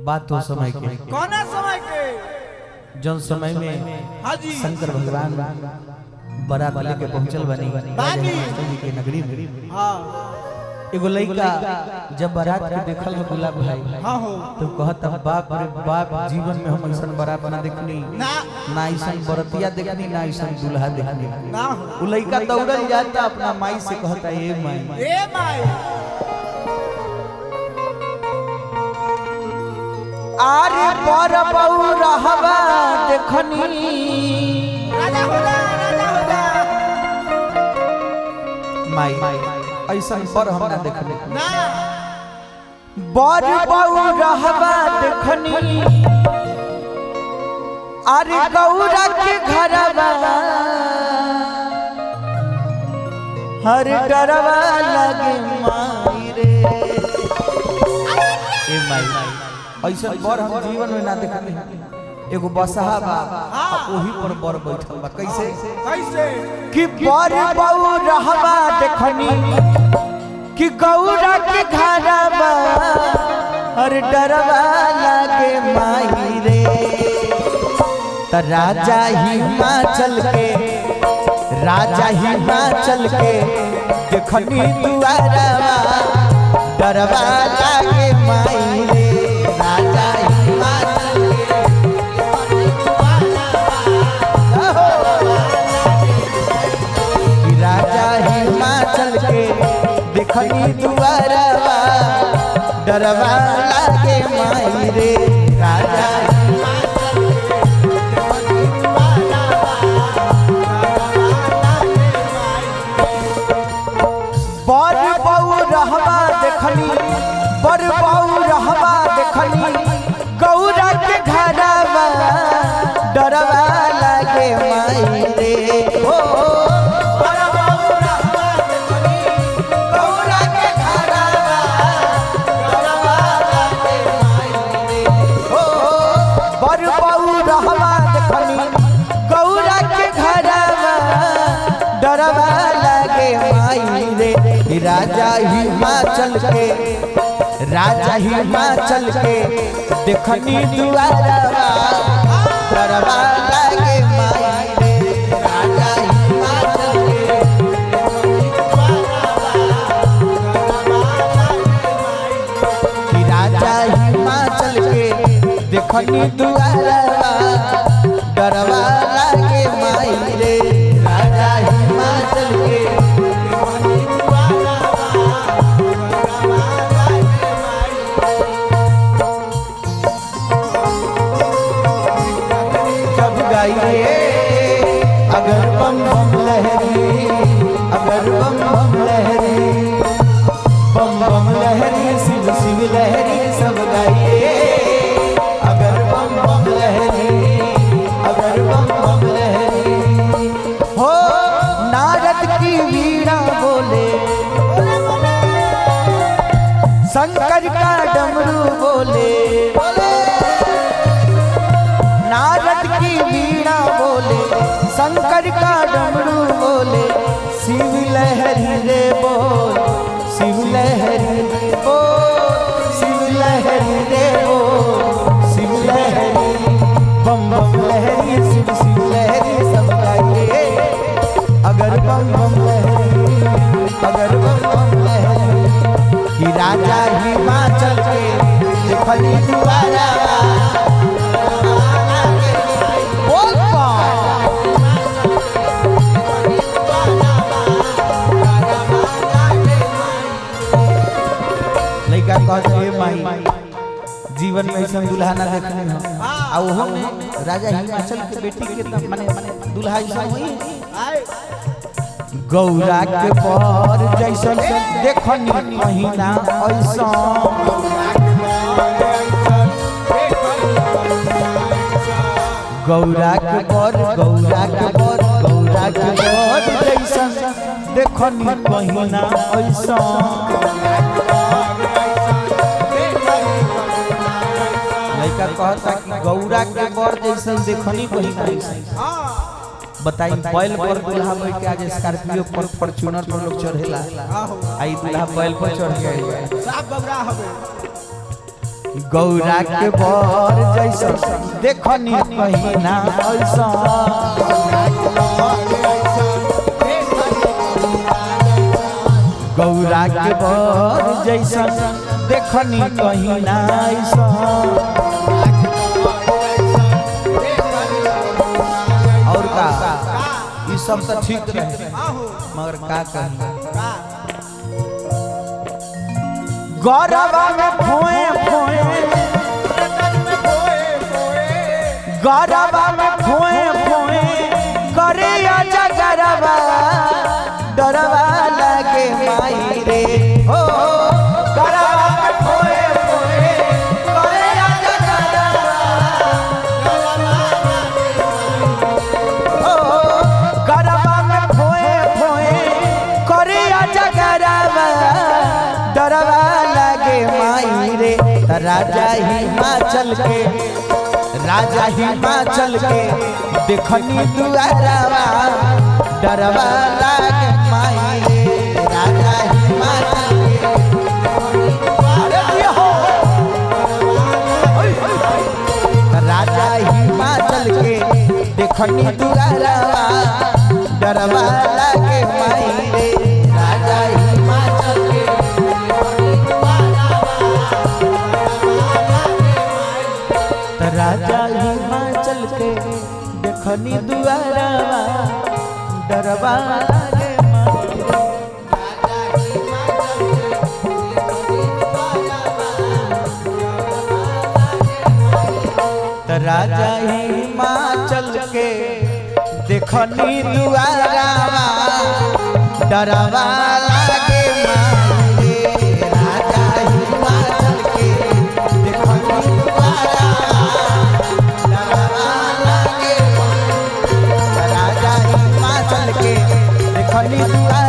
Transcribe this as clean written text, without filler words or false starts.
बात तो समय के कौन समय के जौन समय में हाजी शंकर भगवान बारात लेके पहुंचल बनी के नगरी में। हाँ एगो लड़का जब बारात के देखल हो गुलाब भाई हाँ हो तो कहता बाप रे बाप जीवन में हम ऐसा बारात ना देखनी ना ऐसा बरतिया देखनी ना ऐसा दूल्हा देखनी ना वो लड़का दौड़ल जाता अपना माई से कहता ए माई ए माई आरे पर बहु रहवा देखनी राजा होगा माई ऐसा पर हम ना देखनी ना बर बहु रहवा देखनी अरे गौरा के घरवा हर डरवा लगे माई रे ए माई ऐसा बर हम जीवन में ना देखनी। एगो बसहा बा ओही पर बर बैठल बा कैसे कैसे कि बर बहु रहवा देखनी कि गौरा के घरवा हर डरवा लागे माई रे त राजा हिमाचल के देखनी दुआरवा डरवा लागे माई रे राजा हिमाचल के राजा हिमाचल के देखनी दुआरवा डरवा लागे माई रे राजा बर बहु रहवा देखनी बर बहु रहवा देखनी गौरा के घरवा डरवा लागे माई रे ओ बर बहु रहवा देखनी गौरा के घरवा डरवा लागे माई रे ओ बर बहु रहवा देखनी गौरा के घरवा डरवा लागे माई रे राजा हिमाचल के देखनी दुआरवा डरवा लागे माई रे राजा हिमाचल के राजा हिमाचल के देखनी दुआरवा डरवा लागे माई रे राजा हिमाचल के अगर बम बम लहरी अगर बम बम लहरी बम बम लहरी शिव शिव लहरी सब गाइए अगर बम बम लहरी अगर बम बम लहरी हो नारद की वीणा बोले शंकर का डमरू बोले नारद की वीणा बोले शंकर का डमरू बोले शिव लहरी रे बोल शिव लहरी रे बोल शिव लहरी रे बोल शिव लहरी बम बम लहरी शिव शिव लहरी सब गाइए अगर बम बम लहरी अगर बम बम लहरी कि राजा हिमाचल के देखनी दुआरवा माई जीवन में ऐसा दुल्हा ना देखने हो आ ओहो में राजा हिमाचल के बेटी के माने दुल्हा ऐसा हुई गौरा के पर जैसन देखनी महीना ऐसा गौरा के पर जैसन देखनी महीना ऐसा कहता कि गौरा के बर जैसे देखनी कहीं बताई बैल पर दुल्हा बैठ के आज स्कॉर्पियो पर फॉर्च्यूनर पर लोग चढ़ेला आई दुल्हा बैल पर चढ़ के साफ बबरा हवे गौरा के बर जैसा देखनी कहीं ना ऐसा गौरा के बर जैसा देखनी कहीं ना ऐसा और का ये सब तो ठीक रहे मगर का कही गौरवा में फोए फोए गौरवा में फोए फोए करे आजा गरबा डरवा लगे माई रे हो गरबा में फोए फोए करे आजा गरबा हो गरबा में फोए फोए करे आजा गरबा डरवा लगे माई रे राजा हिमाचल के देखनी दुआरवा डरवा लागे माई रे राजा हिमाचल के राजा हिमाचल के देखनी दुआरवा डरवा लागे माई रे राजा हिमाचल के राजा हिमाचल के देखनी दुआरवा डरवा लागे राजा हिमाचल के देखनी दुआरवा डरवा लागे राजा हिमाचल के देखनी राजा हिमाचल के देखनी दुआरवा